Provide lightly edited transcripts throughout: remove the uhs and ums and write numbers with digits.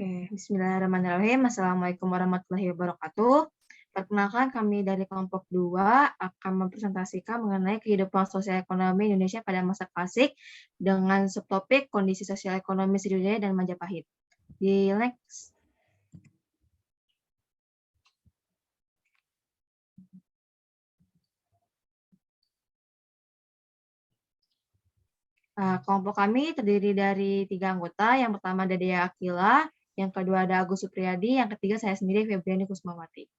Oke, bismillahirrahmanirrahim. Assalamualaikum warahmatullahi wabarakatuh. Perkenalkan, kami dari kelompok 2 akan mempresentasikan mengenai kehidupan sosial ekonomi Indonesia pada masa klasik dengan subtopik kondisi sosial ekonomi Sriwijaya dan Majapahit. Di next. Kelompok kami terdiri dari 3 anggota. Yang pertama ada Dea Akila, yang kedua ada Agus Supriyadi, yang ketiga saya sendiri, Febriani Kusmawati.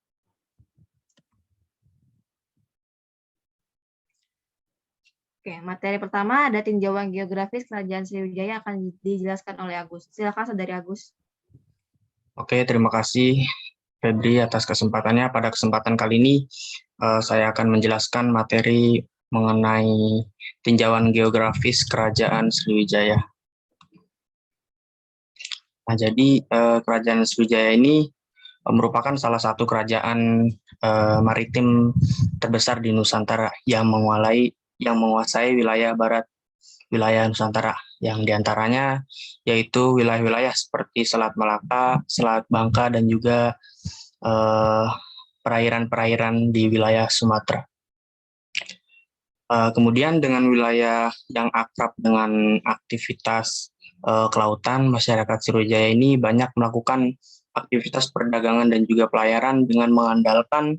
Oke, materi pertama ada tinjauan geografis Kerajaan Sriwijaya akan dijelaskan oleh Agus. Silakan saudari Agus. Oke, terima kasih Febri atas kesempatannya. Pada kesempatan kali ini saya akan menjelaskan materi mengenai tinjauan geografis Kerajaan Sriwijaya. Nah, jadi Kerajaan Sriwijaya ini merupakan salah satu kerajaan maritim terbesar di Nusantara yang menguasai wilayah barat wilayah Nusantara, yang diantaranya yaitu wilayah-wilayah seperti Selat Malaka, Selat Bangka, dan juga perairan-perairan di wilayah Sumatera. Kemudian dengan wilayah yang akrab dengan aktivitas kelautan, masyarakat Sriwijaya ini banyak melakukan aktivitas perdagangan dan juga pelayaran dengan mengandalkan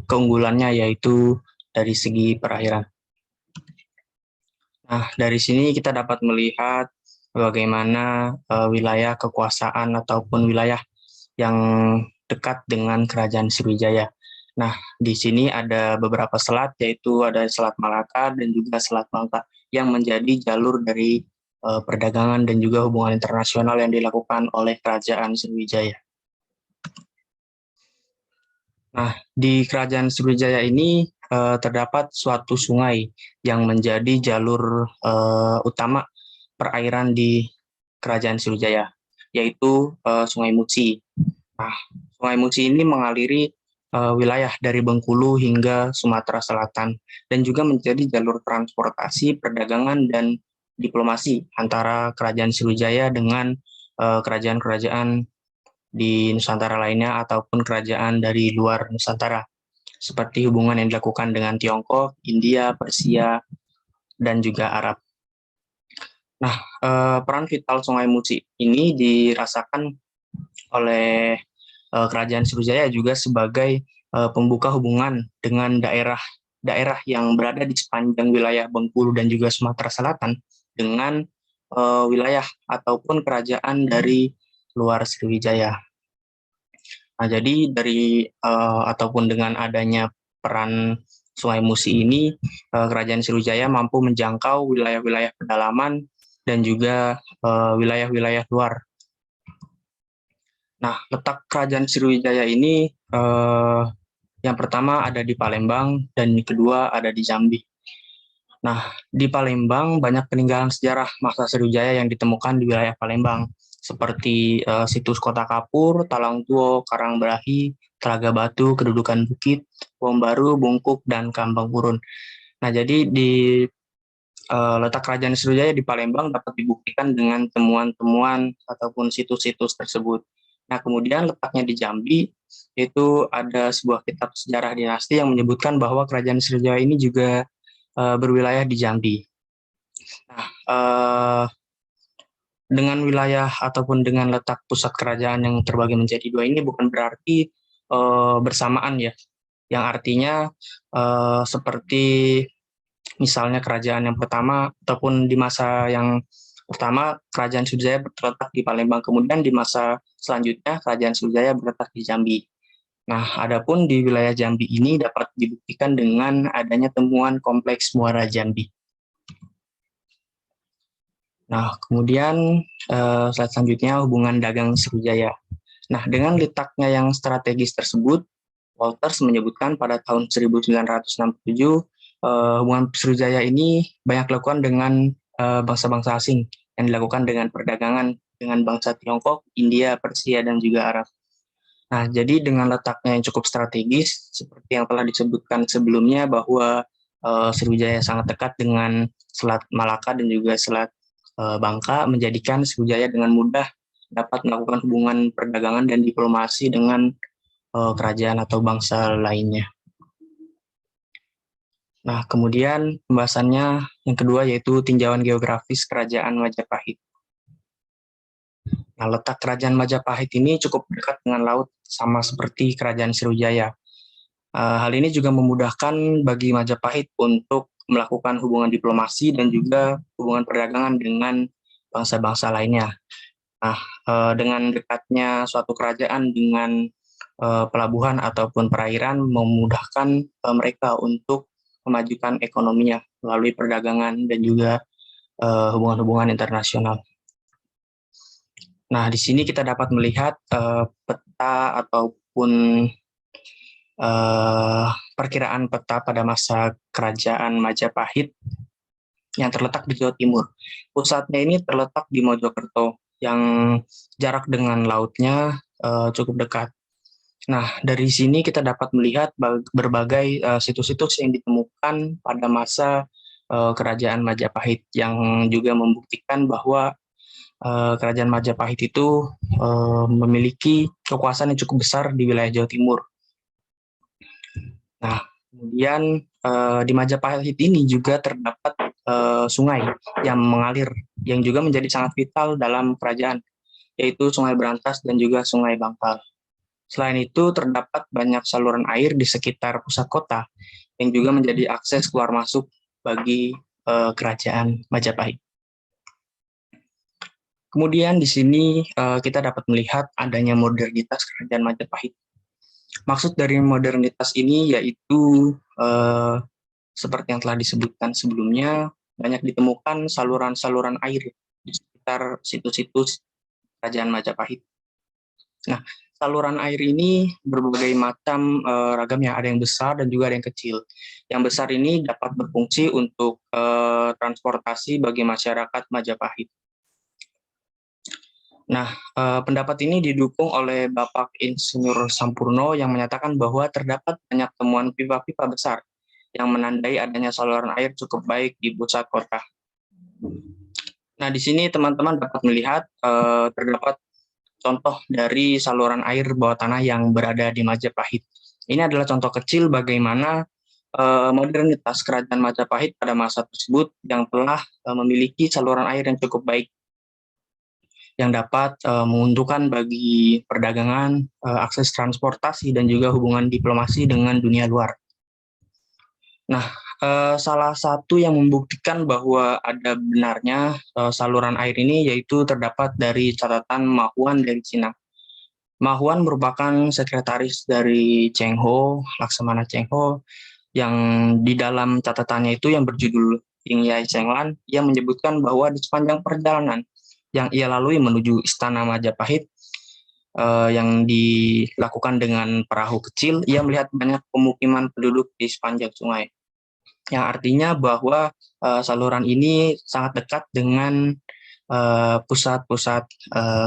keunggulannya yaitu dari segi perairan. Nah, dari sini kita dapat melihat bagaimana wilayah kekuasaan ataupun wilayah yang dekat dengan Kerajaan Sriwijaya. Nah, di sini ada beberapa selat, yaitu ada Selat Malaka dan juga Selat Bangka, yang menjadi jalur dari perdagangan dan juga hubungan internasional yang dilakukan oleh Kerajaan Sriwijaya. Nah, di Kerajaan Sriwijaya ini terdapat suatu sungai yang menjadi jalur utama perairan di Kerajaan Sriwijaya, yaitu Sungai Musi. Nah, Sungai Musi ini mengaliri wilayah dari Bengkulu hingga Sumatera Selatan dan juga menjadi jalur transportasi, perdagangan, dan diplomasi antara Kerajaan Sriwijaya dengan kerajaan-kerajaan di Nusantara lainnya ataupun kerajaan dari luar Nusantara, seperti hubungan yang dilakukan dengan Tiongkok, India, Persia, dan juga Arab. Nah, peran vital Sungai Musi ini dirasakan oleh Kerajaan Sriwijaya juga sebagai pembuka hubungan dengan daerah yang berada di sepanjang wilayah Bengkulu dan juga Sumatera Selatan dengan wilayah ataupun kerajaan dari luar Sriwijaya. Nah, jadi ataupun dengan adanya peran Sungai Musi ini, Kerajaan Sriwijaya mampu menjangkau wilayah-wilayah pedalaman dan juga wilayah-wilayah luar. Nah, letak Kerajaan Sriwijaya ini yang pertama ada di Palembang dan yang kedua ada di Jambi. Nah, di Palembang banyak peninggalan sejarah masa Sriwijaya yang ditemukan di wilayah Palembang, seperti situs Kota Kapur, Talang Tuo, Karangbelahi, Telaga Batu, Kedudukan Bukit, Wong Baru, Bungkuk, dan Kambang Purun. Nah, jadi di letak Kerajaan Sriwijaya di Palembang dapat dibuktikan dengan temuan-temuan ataupun situs-situs tersebut. Nah, kemudian letaknya di Jambi, itu ada sebuah kitab sejarah dinasti yang menyebutkan bahwa Kerajaan Sriwijaya ini juga berwilayah di Jambi. Nah, dengan wilayah ataupun dengan letak pusat kerajaan yang terbagi menjadi dua ini bukan berarti bersamaan ya, yang artinya seperti misalnya kerajaan yang pertama ataupun di masa yang pertama Kerajaan Sriwijaya terletak di Palembang, kemudian di masa selanjutnya Kerajaan Sriwijaya berletak di Jambi. Nah, adapun di wilayah Jambi ini dapat dibuktikan dengan adanya temuan kompleks Muara Jambi. Nah, kemudian slide selanjutnya hubungan dagang Sriwijaya. Nah, dengan letaknya yang strategis tersebut, Walters menyebutkan pada tahun 1967 hubungan Sriwijaya ini banyak dilakukan dengan bangsa-bangsa asing yang dilakukan dengan perdagangan dengan bangsa Tiongkok, India, Persia, dan juga Arab. Nah, jadi dengan letaknya yang cukup strategis, seperti yang telah disebutkan sebelumnya bahwa Sriwijaya sangat dekat dengan Selat Malaka dan juga Selat Bangka, menjadikan Sriwijaya dengan mudah dapat melakukan hubungan perdagangan dan diplomasi dengan kerajaan atau bangsa lainnya. Nah, kemudian pembahasannya yang kedua yaitu tinjauan geografis Kerajaan Majapahit. Nah, letak Kerajaan Majapahit ini cukup dekat dengan laut, sama seperti Kerajaan Sriwijaya. Hal ini juga memudahkan bagi Majapahit untuk melakukan hubungan diplomasi dan juga hubungan perdagangan dengan bangsa-bangsa lainnya. Nah, dengan dekatnya suatu kerajaan dengan pelabuhan ataupun perairan memudahkan mereka untuk memajukan ekonominya melalui perdagangan dan juga hubungan-hubungan internasional. Nah, di sini kita dapat melihat peta ataupun perkiraan peta pada masa Kerajaan Majapahit yang terletak di Jawa Timur. Pusatnya ini terletak di Mojokerto yang jarak dengan lautnya cukup dekat. Nah, dari sini kita dapat melihat berbagai situs-situs yang ditemukan pada masa Kerajaan Majapahit yang juga membuktikan bahwa Kerajaan Majapahit itu memiliki kekuasaan yang cukup besar di wilayah Jawa Timur. Nah, kemudian di Majapahit ini juga terdapat sungai yang mengalir, yang juga menjadi sangat vital dalam kerajaan, yaitu Sungai Berantas dan juga Sungai Bangkal. Selain itu, terdapat banyak saluran air di sekitar pusat kota, yang juga menjadi akses keluar masuk bagi kerajaan Majapahit. Kemudian di sini kita dapat melihat adanya modernitas kerajaan Majapahit. Maksud dari modernitas ini yaitu seperti yang telah disebutkan sebelumnya, banyak ditemukan saluran-saluran air di sekitar situs-situs kerajaan Majapahit. Nah, saluran air ini berbagai macam ragamnya, ada yang besar dan juga ada yang kecil. Yang besar ini dapat berfungsi untuk transportasi bagi masyarakat Majapahit. Nah, pendapat ini didukung oleh Bapak Insinyur Sampurno yang menyatakan bahwa terdapat banyak temuan pipa-pipa besar yang menandai adanya saluran air cukup baik di pusat kota. Nah, di sini teman-teman dapat melihat terdapat contoh dari saluran air bawah tanah yang berada di Majapahit. Ini adalah contoh kecil bagaimana modernitas kerajaan Majapahit pada masa tersebut yang telah memiliki saluran air yang cukup baik, yang dapat menguntungkan bagi perdagangan, akses transportasi, dan juga hubungan diplomasi dengan dunia luar. Nah, salah satu yang membuktikan bahwa ada benarnya saluran air ini yaitu terdapat dari catatan Ma Huan dari Cina. Ma Huan merupakan sekretaris dari Cheng Ho, Laksamana Cheng Ho, yang di dalam catatannya itu yang berjudul Ying Yai Cheng Lan, ia menyebutkan bahwa di sepanjang perjalanan yang ia lalui menuju Istana Majapahit yang dilakukan dengan perahu kecil, ia melihat banyak pemukiman penduduk di sepanjang sungai. Yang artinya bahwa saluran ini sangat dekat dengan pusat-pusat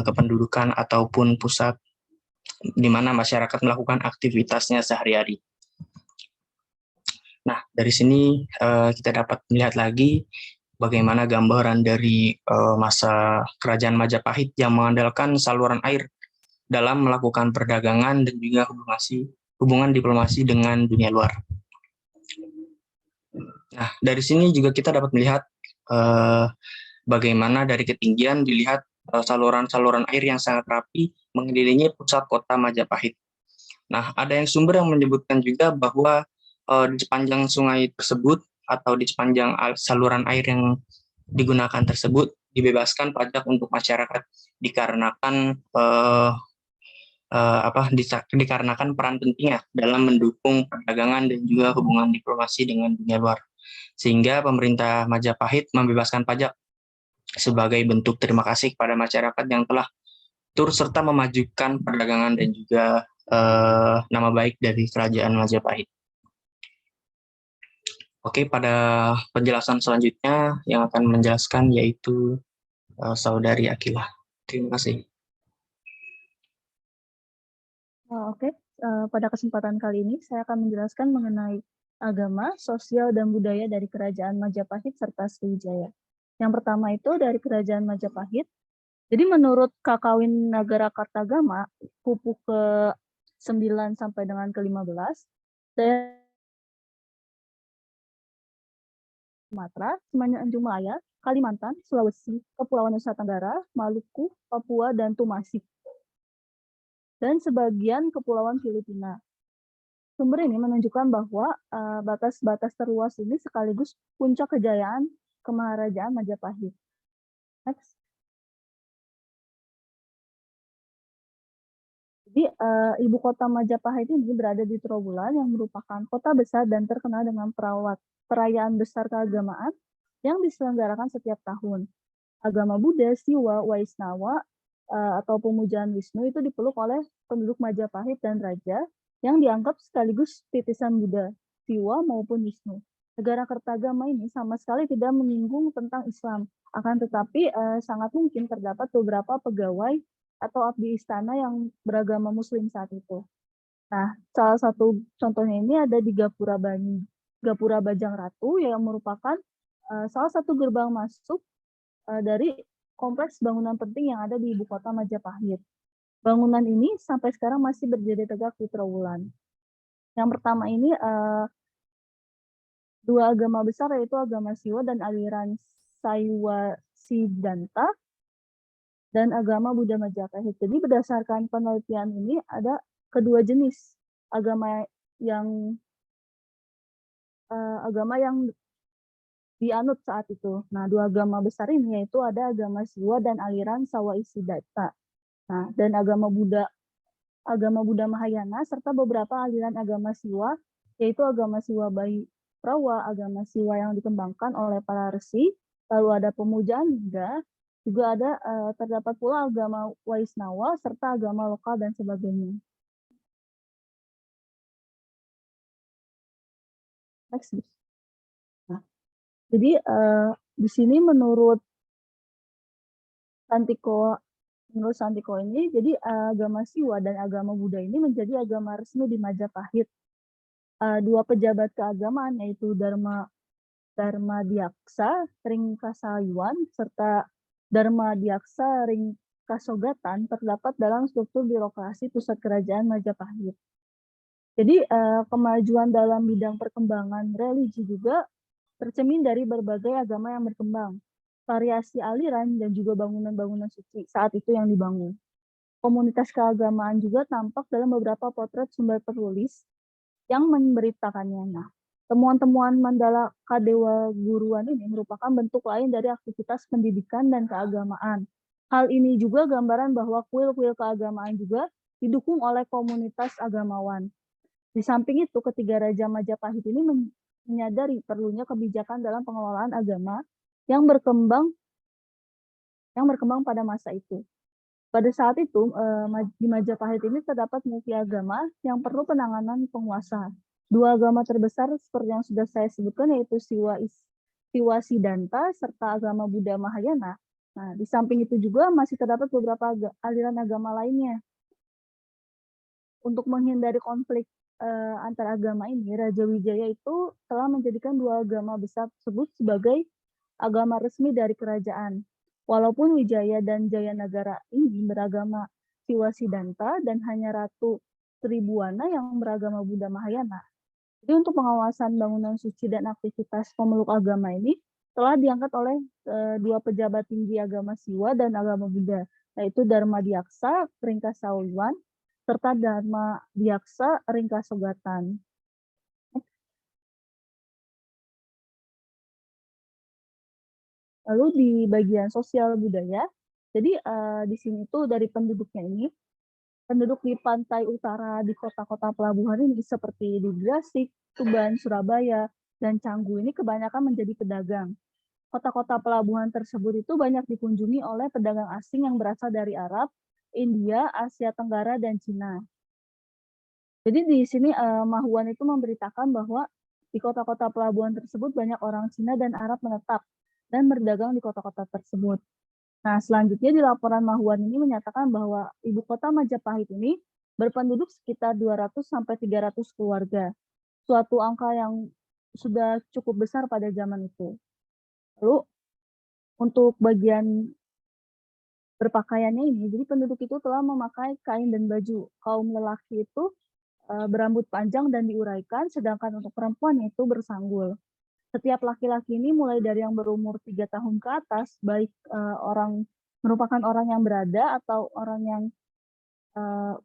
kependudukan ataupun pusat di mana masyarakat melakukan aktivitasnya sehari-hari. Nah, dari sini kita dapat melihat lagi bagaimana gambaran dari masa Kerajaan Majapahit yang mengandalkan saluran air dalam melakukan perdagangan dan juga hubungan diplomasi dengan dunia luar. Nah, dari sini juga kita dapat melihat bagaimana dari ketinggian dilihat saluran-saluran air yang sangat rapi mengelilingi pusat kota Majapahit. Nah, ada yang sumber yang menyebutkan juga bahwa di sepanjang sungai tersebut atau di sepanjang saluran air yang digunakan tersebut dibebaskan pajak untuk masyarakat dikarenakan dikarenakan peran pentingnya dalam mendukung perdagangan dan juga hubungan diplomasi dengan dunia luar, sehingga pemerintah Majapahit membebaskan pajak sebagai bentuk terima kasih kepada masyarakat yang telah turut serta memajukan perdagangan dan juga nama baik dari kerajaan Majapahit. Oke, pada penjelasan selanjutnya yang akan menjelaskan yaitu Saudari Akila. Terima kasih. Oke, pada kesempatan kali ini saya akan menjelaskan mengenai agama, sosial, dan budaya dari Kerajaan Majapahit serta Sriwijaya. Yang pertama itu dari Kerajaan Majapahit, Jadi menurut Kakawin Nagara Kartagama, pupu ke-9 sampai dengan ke-15, daerah Sumatera, Semenanjung Malaya, Kalimantan, Sulawesi, Kepulauan Nusa Tenggara, Maluku, Papua, dan Tumasik, dan sebagian Kepulauan Filipina. Sumber ini menunjukkan bahwa batas-batas terluas ini sekaligus puncak kejayaan Kemaharajaan Majapahit. Next. Jadi, ibu kota Majapahit ini berada di Trowulan yang merupakan kota besar dan terkenal dengan perayaan besar keagamaan yang diselenggarakan setiap tahun. Agama Buddha, Siwa, Waisnawa, atau pemujaan Wisnu itu dipeluk oleh penduduk Majapahit dan raja yang dianggap sekaligus titisan Buddha, Siwa maupun Wisnu. Negara Kertagama ini sama sekali tidak menyinggung tentang Islam, akan tetapi sangat mungkin terdapat beberapa pegawai atau abdi istana yang beragama Muslim saat itu. Nah, salah satu contohnya ini ada di Gapura Bajang Ratu yang merupakan salah satu gerbang masuk dari kompleks bangunan penting yang ada di ibu kota Majapahit. Bangunan ini sampai sekarang masih berdiri tegak di Trowulan. Yang pertama ini dua agama besar yaitu agama Siwa dan aliran Saiwa Siddhanta dan agama Buddha Majapahit. Jadi berdasarkan penelitian ini ada kedua jenis agama yang dianut saat itu. Nah, dua agama besar ini yaitu ada agama Siwa dan aliran Sawaissiddhata. Nah, dan agama Buddha Mahayana serta beberapa aliran agama Siwa yaitu agama Siwa Bayi Prawa, agama Siwa yang dikembangkan oleh para resi, lalu ada pemujaan Buddha, juga ada terdapat pula agama Waisnawa serta agama lokal dan sebagainya. Next. Nah, jadi di sini menurut Santiko ini, jadi agama Siwa dan agama Buddha ini menjadi agama resmi di Majapahit. Dua pejabat keagamaan yaitu Darmadiaksa Ringkasayuan serta Darmadiaksa Ringkasogatan terdapat dalam struktur birokrasi pusat kerajaan Majapahit. Jadi kemajuan dalam bidang perkembangan religi juga tercermin dari berbagai agama yang berkembang, variasi aliran dan juga bangunan-bangunan suci saat itu yang dibangun. Komunitas keagamaan juga tampak dalam beberapa potret sumber penulis yang memberitakannya. Nah, temuan-temuan Mandala Kadewa Guruan ini merupakan bentuk lain dari aktivitas pendidikan dan keagamaan. Hal ini juga gambaran bahwa kuil-kuil keagamaan juga didukung oleh komunitas agamawan. Di samping itu, ketiga Raja Majapahit ini menyadari perlunya kebijakan dalam pengelolaan agama yang berkembang pada masa itu. Pada saat itu, di Majapahit ini terdapat multi-agama yang perlu penanganan penguasa. Dua agama terbesar seperti yang sudah saya sebutkan yaitu Siwa Siddhanta serta agama Buddha Mahayana. Nah, di samping itu juga masih terdapat beberapa aliran agama lainnya. Untuk menghindari konflik antar agama ini, Raja Wijaya itu telah menjadikan dua agama besar tersebut sebagai agama resmi dari kerajaan. Walaupun Wijaya dan Jayanagara ini beragama Siwa Siddhanta dan hanya Ratu Tribhuwana yang beragama Buddha Mahayana. Jadi untuk pengawasan bangunan suci dan aktivitas pemeluk agama ini telah diangkat oleh dua pejabat tinggi agama Siwa dan agama Buddha, yaitu Darmadiaksa Ringkasayuan serta Darmadiaksa Ringkasogatan. Lalu di bagian sosial budaya, jadi di sini tuh dari penduduknya ini, penduduk di pantai utara di kota-kota pelabuhan ini seperti di Gresik, Tuban, Surabaya, dan Canggu ini kebanyakan menjadi pedagang. Kota-kota pelabuhan tersebut itu banyak dikunjungi oleh pedagang asing yang berasal dari Arab, India, Asia Tenggara, dan Cina. Jadi di sini Mahuan itu memberitakan bahwa di kota-kota pelabuhan tersebut banyak orang Cina dan Arab menetap dan berdagang di kota-kota tersebut. Nah, selanjutnya di laporan Mahuan ini menyatakan bahwa ibu kota Majapahit ini berpenduduk sekitar 200-300 keluarga. Suatu angka yang sudah cukup besar pada zaman itu. Lalu, untuk bagian berpakaiannya ini, jadi penduduk itu telah memakai kain dan baju. Kaum lelaki itu berambut panjang dan diuraikan, sedangkan untuk perempuan itu bersanggul. Setiap laki-laki ini mulai dari yang berumur 3 tahun ke atas, baik merupakan orang yang berada atau orang yang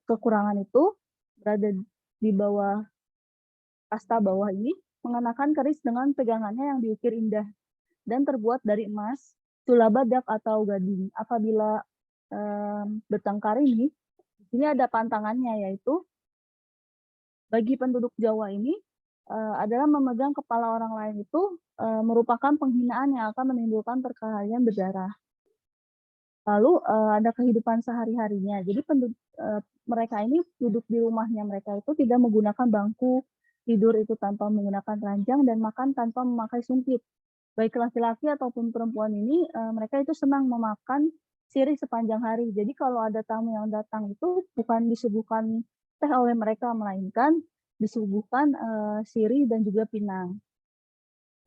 kekurangan itu berada di bawah kasta bawah ini, mengenakan keris dengan pegangannya yang diukir indah dan terbuat dari emas, tula badak atau gading. Apabila bertengkar ini, di sini ada pantangannya, yaitu bagi penduduk Jawa ini adalah memegang kepala orang lain itu merupakan penghinaan yang akan menimbulkan perkelahian berdarah. Lalu ada kehidupan sehari-harinya. Jadi mereka ini duduk di rumahnya mereka itu tidak menggunakan bangku, tidur itu tanpa menggunakan ranjang, dan makan tanpa memakai sumpit. Baik laki-laki ataupun perempuan ini mereka itu senang memakan sirih sepanjang hari. Jadi kalau ada tamu yang datang itu bukan disuguhkan teh oleh mereka, melainkan disuguhkan sirih dan juga pinang.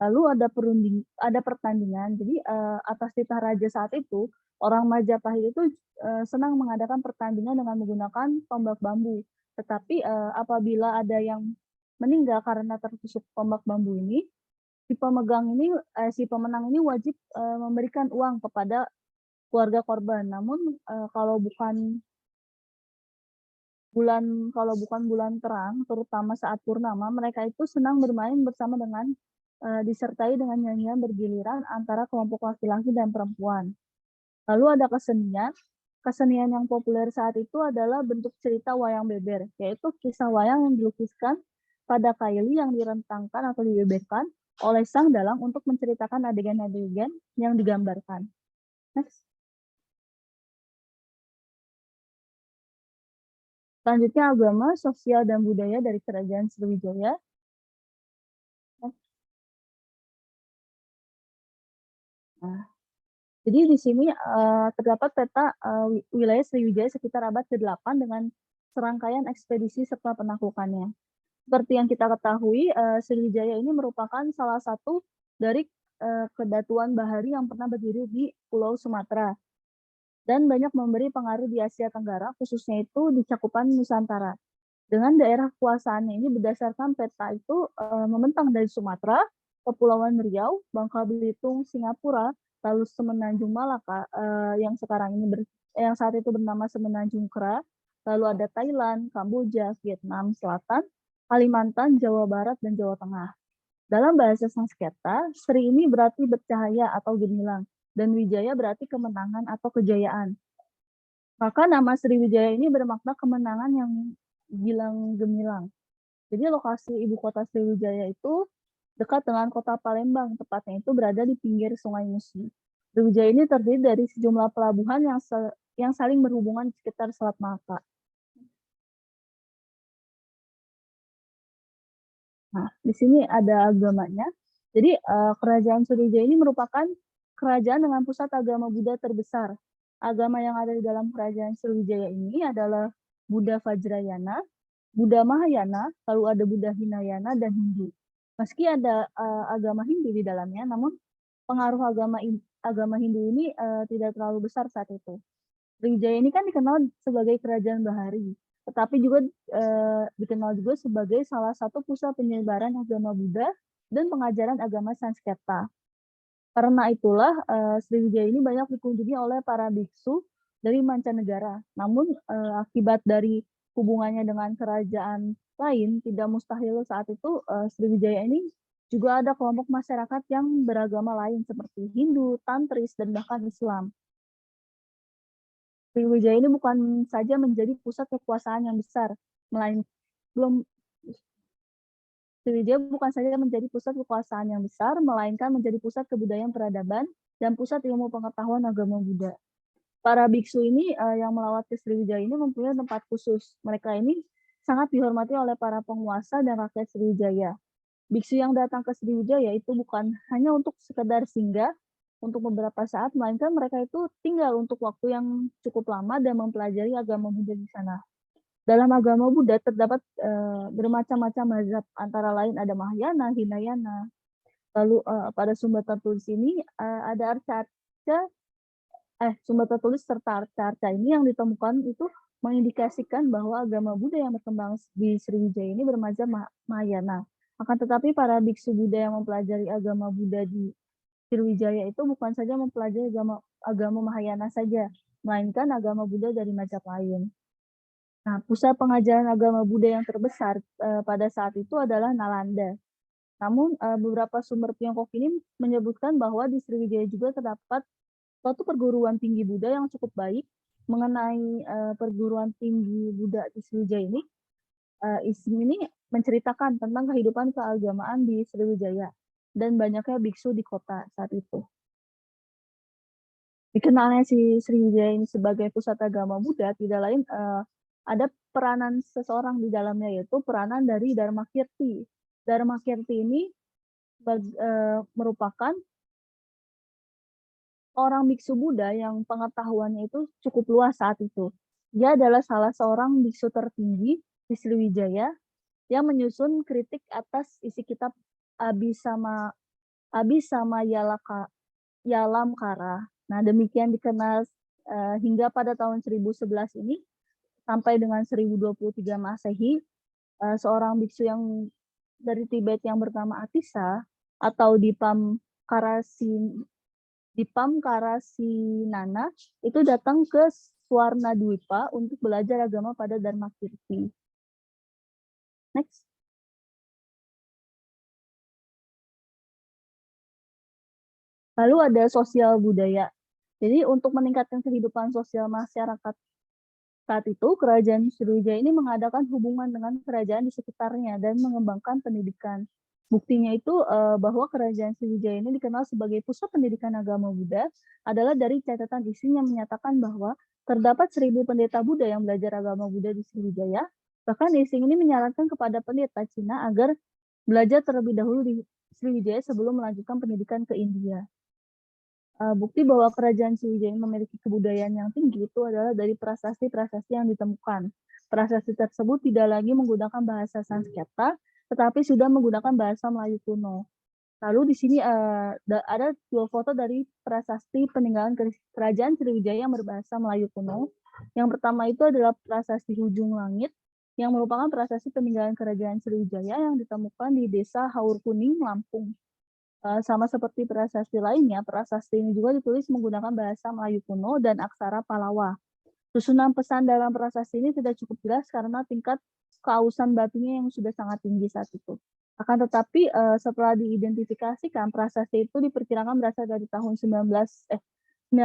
Lalu ada pertandingan. Jadi atas titah raja saat itu, orang Majapahit itu senang mengadakan pertandingan dengan menggunakan tombak bambu. Tetapi apabila ada yang meninggal karena tertusuk tombak bambu ini, si pemenang ini wajib memberikan uang kepada keluarga korban. Namun kalau bukan bulan terang, terutama saat purnama, mereka itu senang bermain bersama dengan disertai dengan nyanyian bergiliran antara kelompok laki-laki dan perempuan. Lalu ada kesenian. Kesenian yang populer saat itu adalah bentuk cerita wayang beber, yaitu kisah wayang yang dilukiskan pada kaili yang direntangkan atau dibeberkan oleh sang dalang untuk menceritakan adegan-adegan yang digambarkan. Next. Selanjutnya agama, sosial, dan budaya dari Kerajaan Sriwijaya. Nah, jadi di sini terdapat peta wilayah Sriwijaya sekitar abad ke-8 dengan serangkaian ekspedisi serta penaklukannya. Seperti yang kita ketahui, Sriwijaya ini merupakan salah satu dari kedatuan bahari yang pernah berdiri di Pulau Sumatera dan banyak memberi pengaruh di Asia Tenggara, khususnya itu di cakupan Nusantara. Dengan daerah kekuasaannya ini berdasarkan peta itu membentang dari Sumatera, Kepulauan Riau, Bangka Belitung, Singapura, lalu Semenanjung Malaka yang saat itu bernama Semenanjung Kera, lalu ada Thailand, Kamboja, Vietnam Selatan, Kalimantan, Jawa Barat, dan Jawa Tengah. Dalam bahasa Sanskerta, Sri ini berarti bercahaya atau gemilang, dan Wijaya berarti kemenangan atau kejayaan. Maka nama Sriwijaya ini bermakna kemenangan yang gilang gemilang. Jadi lokasi ibu kota Sriwijaya itu dekat dengan kota Palembang, tepatnya itu berada di pinggir Sungai Musi. Sriwijaya ini terdiri dari sejumlah pelabuhan yang saling berhubungan di sekitar Selat Malaka. Nah, di sini ada agamanya. Jadi kerajaan Sriwijaya ini merupakan kerajaan dengan pusat agama Buddha terbesar. Agama yang ada di dalam kerajaan Sriwijaya ini adalah Buddha Vajrayana, Buddha Mahayana, lalu ada Buddha Hinayana, dan Hindu. Meski ada agama Hindu di dalamnya, namun pengaruh agama Hindu ini tidak terlalu besar saat itu. Sriwijaya ini kan dikenal sebagai kerajaan bahari, tetapi juga dikenal juga sebagai salah satu pusat penyebaran agama Buddha dan pengajaran agama Sanskerta. Karena itulah Sriwijaya ini banyak dikunjungi oleh para biksu dari mancanegara. Namun akibat dari hubungannya dengan kerajaan lain, tidak mustahil saat itu Sriwijaya ini juga ada kelompok masyarakat yang beragama lain seperti Hindu, Tantris, dan bahkan Islam. Sriwijaya ini bukan saja menjadi pusat kekuasaan yang besar, Sriwijaya bukan saja menjadi pusat kekuasaan yang besar, melainkan menjadi pusat kebudayaan peradaban dan pusat ilmu pengetahuan agama Buddha. Para biksu ini yang melawat ke Sriwijaya ini mempunyai tempat khusus. Mereka ini sangat dihormati oleh para penguasa dan rakyat Sriwijaya. Biksu yang datang ke Sriwijaya itu bukan hanya untuk sekedar singgah untuk beberapa saat, melainkan mereka itu tinggal untuk waktu yang cukup lama dan mempelajari agama Buddha di sana. Dalam agama Buddha terdapat bermacam-macam mazhab, antara lain ada Mahayana, Hinayana. Lalu pada sumber tertulis ini ada arca-arca sumber tertulis serta arca-arca ini yang ditemukan itu mengindikasikan bahwa agama Buddha yang berkembang di Sriwijaya ini bermazhab Mahayana. Akan tetapi para biksu Buddha yang mempelajari agama Buddha di Sriwijaya itu bukan saja mempelajari agama Mahayana saja, melainkan agama Buddha dari mazhab lain. Nah, pusat pengajaran agama Buddha yang terbesar pada saat itu adalah Nalanda. Namun beberapa sumber Tiongkok ini menyebutkan bahwa di Sriwijaya juga terdapat suatu perguruan tinggi Buddha yang cukup baik. Mengenai perguruan tinggi Buddha di Sriwijaya ini, isim ini menceritakan tentang kehidupan keagamaan di Sriwijaya dan banyaknya biksu di kota saat itu. Dikenalnya si Sriwijaya ini sebagai pusat agama Buddha tidak lain ada peranan seseorang di dalamnya, yaitu peranan dari Dharmakirti. Dharmakirti ini merupakan orang biksu Buddha yang pengetahuannya itu cukup luas saat itu. Dia adalah salah seorang biksu tertinggi di Sriwijaya yang menyusun kritik atas isi kitab Abhisama Yalamkara. Nah, demikian dikenal hingga pada tahun 1011 ini sampai dengan 1023 Masehi, seorang biksu yang dari Tibet yang bernama Atisa atau Dipam Karasinana itu datang ke Swarnadwipa untuk belajar agama pada Dharmakirti. Next. Lalu ada sosial budaya. Jadi untuk meningkatkan kehidupan sosial masyarakat saat itu, kerajaan Sriwijaya ini mengadakan hubungan dengan kerajaan di sekitarnya dan mengembangkan pendidikan. Buktinya itu bahwa kerajaan Sriwijaya ini dikenal sebagai pusat pendidikan agama Buddha adalah dari catatan Ising yang menyatakan bahwa terdapat 1000 pendeta Buddha yang belajar agama Buddha di Sriwijaya. Bahkan Ising ini menyarankan kepada pendeta Cina agar belajar terlebih dahulu di Sriwijaya sebelum melanjutkan pendidikan ke India. Bukti bahwa kerajaan Sriwijaya memiliki kebudayaan yang tinggi itu adalah dari prasasti-prasasti yang ditemukan. Prasasti tersebut tidak lagi menggunakan bahasa Sanskerta, tetapi sudah menggunakan bahasa Melayu kuno. Lalu di sini ada 2 foto dari prasasti peninggalan kerajaan Sriwijaya yang berbahasa Melayu kuno. Yang pertama itu adalah prasasti Hujung Langit, yang merupakan prasasti peninggalan kerajaan Sriwijaya yang ditemukan di desa Haur Kuning, Lampung. Sama seperti prasasti lainnya, prasasti ini juga ditulis menggunakan bahasa Melayu kuno dan aksara Palawa. Susunan pesan dalam prasasti ini tidak cukup jelas karena tingkat keausan batunya yang sudah sangat tinggi saat itu. Akan tetapi setelah diidentifikasikan, prasasti itu diperkirakan berasal dari tahun 997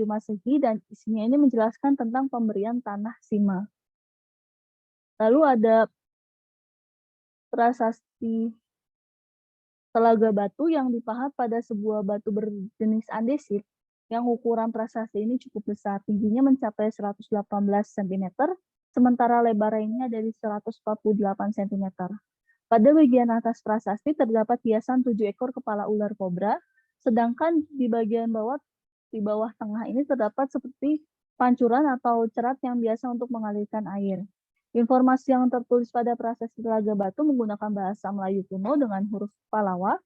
Masehi dan isinya ini menjelaskan tentang pemberian tanah Sima. Lalu ada prasasti Telaga Batu yang dipahat pada sebuah batu berjenis andesit yang ukuran prasasti ini cukup besar, tingginya mencapai 118 cm, sementara lebarnya dari 148 cm. Pada bagian atas prasasti terdapat hiasan 7 ekor kepala ular kobra, sedangkan di bagian bawah, di bawah tengah ini terdapat seperti pancuran atau cerat yang biasa untuk mengalirkan air. Informasi yang tertulis pada prasasti Telaga Batu menggunakan bahasa Melayu kuno dengan huruf Palawa.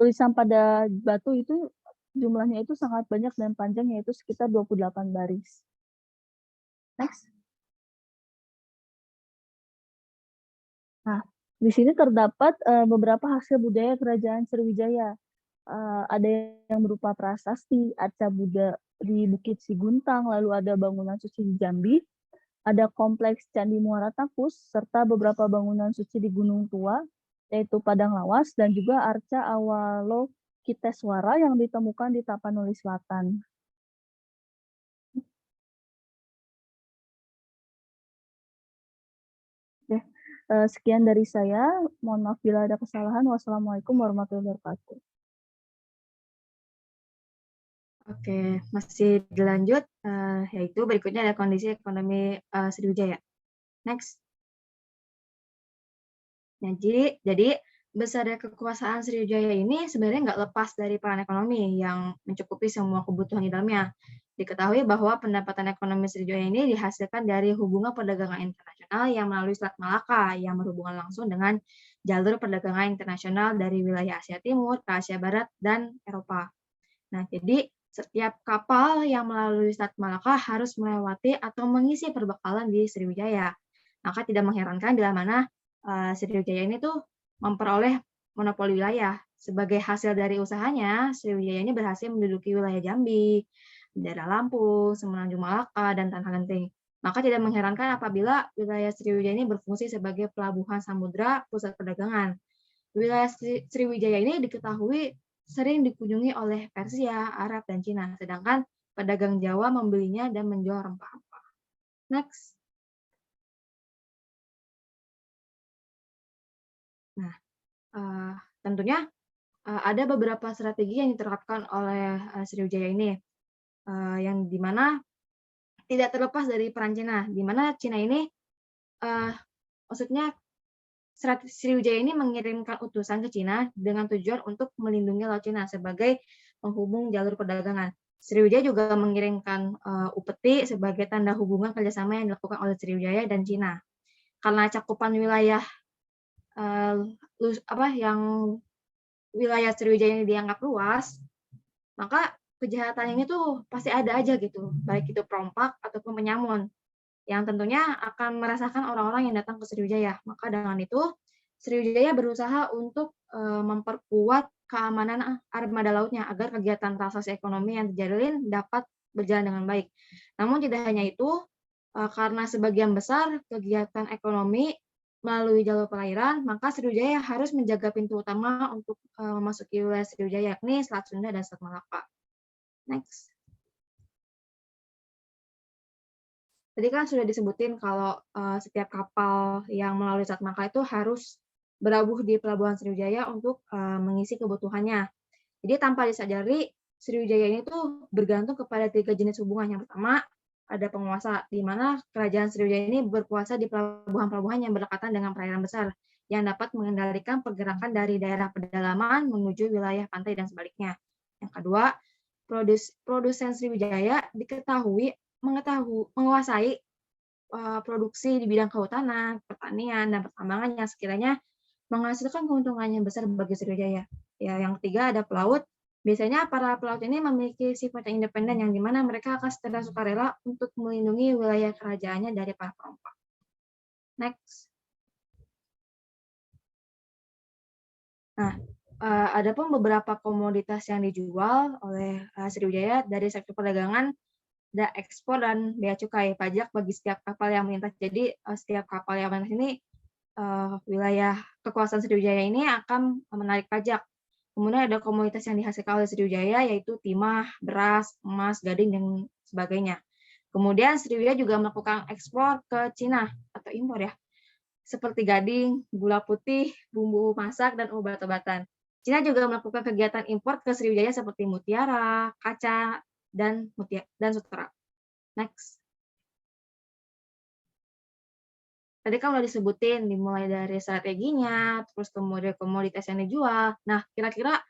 Tulisan pada batu itu jumlahnya itu sangat banyak dan panjang, yaitu sekitar 28 baris. Next. Nah, di sini terdapat beberapa hasil budaya kerajaan Sriwijaya. Ada yang berupa prasasti, arca Buddha di Bukit Siguntang, lalu ada bangunan suci di Jambi, ada kompleks Candi Muara Takus, serta beberapa bangunan suci di Gunung Tua, yaitu Padang Lawas, dan juga arca Avalokiteswara yang ditemukan di Tapanuli Selatan. Oke, sekian dari saya. Mohon maaf bila ada kesalahan. Wassalamualaikum warahmatullahi wabarakatuh. Oke, masih dilanjut, yaitu berikutnya ada kondisi ekonomi Sriwijaya. Next. Jadi besarnya kekuasaan Sriwijaya ini sebenarnya nggak lepas dari peran ekonomi yang mencukupi semua kebutuhan di dalamnya. Diketahui bahwa pendapatan ekonomi Sriwijaya ini dihasilkan dari hubungan perdagangan internasional yang melalui Selat Malaka yang berhubungan langsung dengan jalur perdagangan internasional dari wilayah Asia Timur ke Asia Barat dan Eropa. Nah, jadi Setiap kapal yang melalui Selat Malaka harus melewati atau mengisi perbekalan di Sriwijaya. Maka tidak mengherankan bila mana Sriwijaya ini tuh memperoleh monopoli wilayah. Sebagai hasil dari usahanya, Sriwijaya ini berhasil menduduki wilayah Jambi, daerah Lampung, Semenanjung Malaka, dan Tanah Genting. Maka tidak mengherankan apabila wilayah Sriwijaya ini berfungsi sebagai pelabuhan samudra pusat perdagangan. Wilayah Sriwijaya ini diketahui sering dikunjungi oleh Persia, Arab, dan Cina, sedangkan pedagang Jawa membelinya dan menjual rempah-rempah. Next. Nah, tentunya ada beberapa strategi yang diterapkan oleh Sriwijaya ini, yang dimana tidak terlepas dari peran Cina, di mana Cina ini, maksudnya Sriwijaya ini mengirimkan utusan ke Cina dengan tujuan untuk melindungi Laut Cina sebagai penghubung jalur perdagangan. Sriwijaya juga mengirimkan upeti sebagai tanda hubungan kerjasama yang dilakukan oleh Sriwijaya dan Cina. Karena cakupan wilayah yang wilayah Sriwijaya ini dianggap luas, maka kejahatan ini tuh pasti ada aja gitu, baik itu perompak ataupun penyamun, yang tentunya akan merasakan orang-orang yang datang ke Sriwijaya. Maka dengan itu, Sriwijaya berusaha untuk memperkuat keamanan armada lautnya agar kegiatan transaksi ekonomi yang terjalin dapat berjalan dengan baik. Namun tidak hanya itu, karena sebagian besar kegiatan ekonomi melalui jalur perairan, maka Sriwijaya harus menjaga pintu utama untuk memasuki wilayah Sriwijaya, yakni Selat Sunda dan Selat Malaka. Next. Tadi kan sudah disebutin kalau setiap kapal yang melalui Selat Malaka itu harus berlabuh di Pelabuhan Sriwijaya untuk mengisi kebutuhannya. Jadi tanpa disadari, Sriwijaya ini tuh bergantung kepada 3 jenis hubungan. Yang pertama, ada penguasa, di mana kerajaan Sriwijaya ini berkuasa di pelabuhan-pelabuhan yang berdekatan dengan perairan besar, yang dapat mengendalikan pergerakan dari daerah pedalaman menuju wilayah pantai dan sebaliknya. Yang kedua, produsen Sriwijaya diketahui menguasai produksi di bidang kehutanan, pertanian, dan pertambangan yang sekiranya menghasilkan keuntungan yang besar bagi Sriwijaya. Ya, yang ketiga ada pelaut. Biasanya para pelaut ini memiliki sifat yang independen, yang dimana mereka akan secara sukarela untuk melindungi wilayah kerajaannya dari para perompak. Next. Nah, ada pun beberapa komoditas yang dijual oleh Sriwijaya dari sektor perdagangan, ada ekspor dan bea cukai, pajak bagi setiap kapal yang melintas. Jadi setiap kapal yang melintas ini wilayah kekuasaan Sriwijaya ini akan menarik pajak. Kemudian ada komoditas yang dihasilkan oleh Sriwijaya yaitu timah, beras, emas, gading, dan sebagainya. Kemudian Sriwijaya juga melakukan ekspor ke Cina atau impor ya, seperti gading, gula putih, bumbu masak, dan obat-obatan. Cina juga melakukan kegiatan impor ke Sriwijaya seperti mutiara, kaca, dan sutra. Next. Tadi kan udah disebutin, dimulai dari strateginya, terus kemudian komoditas yang dijual. Nah, kira-kira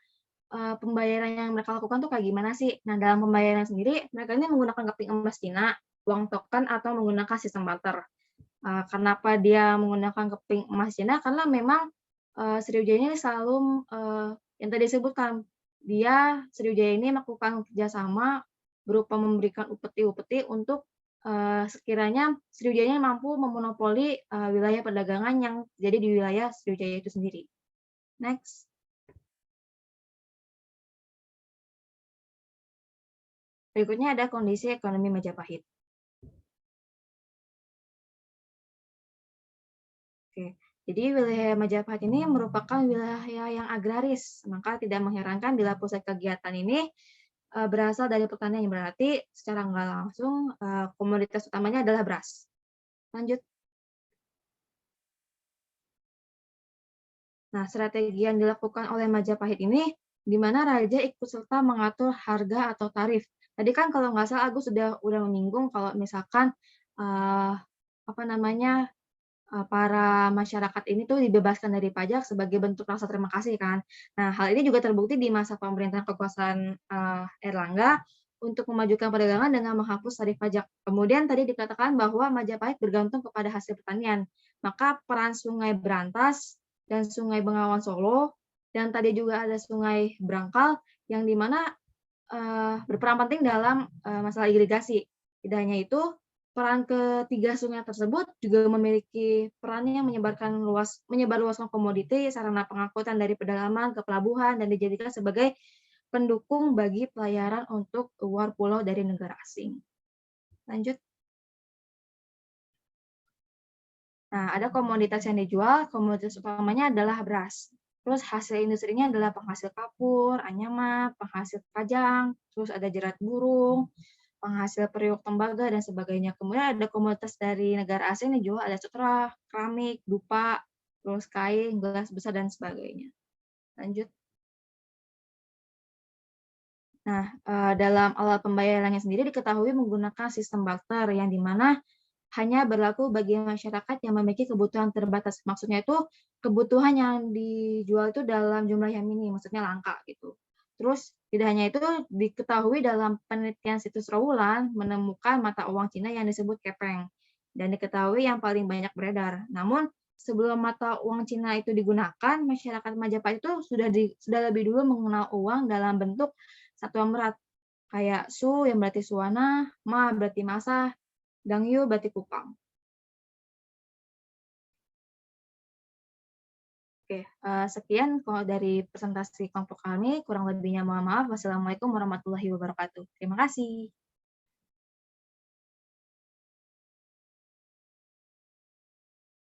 pembayaran yang mereka lakukan tuh kayak gimana sih? Nah, dalam pembayaran sendiri, mereka ini menggunakan keping emas Cina, uang token, atau menggunakan sistem barter. Kenapa dia menggunakan keping emas Cina? Karena memang Sriwijaya ini selalu yang tadi disebutkan, Sriwijaya ini melakukan kerjasama berupa memberikan upeti-upeti untuk sekiranya Sriwijaya mampu memonopoli wilayah perdagangan yang jadi di wilayah Sriwijaya itu sendiri. Next. Berikutnya ada kondisi ekonomi Majapahit. Oke, jadi wilayah Majapahit ini merupakan wilayah yang agraris, maka tidak mengherankan bila pusat kegiatan ini berasal dari pertanian, yang berarti secara nggak langsung komoditas utamanya adalah beras. Lanjut. Nah, strategi yang dilakukan oleh Majapahit ini, di mana raja ikut serta mengatur harga atau tarif. Tadi kan kalau nggak salah Agus udah menyinggung kalau misalkan para masyarakat ini tuh dibebaskan dari pajak sebagai bentuk rasa terima kasih kan. Nah, hal ini juga terbukti di masa pemerintahan kekuasaan Erlangga untuk memajukan perdagangan dengan menghapus tarif pajak. Kemudian tadi dikatakan bahwa Majapahit bergantung kepada hasil pertanian. Maka peran Sungai Berantas dan Sungai Bengawan Solo, dan tadi juga ada Sungai Brangkal, yang dimana berperan penting dalam masalah irigasi. Tidak hanya itu, peran ketiga sungai tersebut juga memiliki perannya menyebar luaskan komoditi, sarana pengangkutan dari pedalaman ke pelabuhan, dan dijadikan sebagai pendukung bagi pelayaran untuk luar pulau dari negara asing. Lanjut. Nah, ada komoditas yang dijual, komoditas utamanya adalah beras. Terus hasil industrinya adalah penghasil kapur, anyaman, penghasil kajang, terus ada jerat burung, penghasil periuk tembaga, dan sebagainya. Kemudian ada komoditas dari negara asing yang dijual, ada sutra, keramik, dupa, terus kain, gelas besar, dan sebagainya. Lanjut. Nah, dalam alat pembayarannya sendiri diketahui menggunakan sistem barter yang dimana hanya berlaku bagi masyarakat yang memiliki kebutuhan terbatas. Maksudnya itu kebutuhan yang dijual itu dalam jumlah yang minim, maksudnya langka gitu. Terus tidak hanya itu, diketahui dalam penelitian situs Rowland menemukan mata uang Cina yang disebut kepeng dan diketahui yang paling banyak beredar. Namun sebelum mata uang Cina itu digunakan, masyarakat Majapahit itu sudah lebih dulu mengenal uang dalam bentuk satuan berat kayak su yang berarti suana, ma berarti masa, Dangyu berarti kupang. Oke, sekian kalau dari presentasi kelompok kami. Kurang lebihnya mohon maaf. Wassalamualaikum warahmatullahi wabarakatuh. Terima kasih.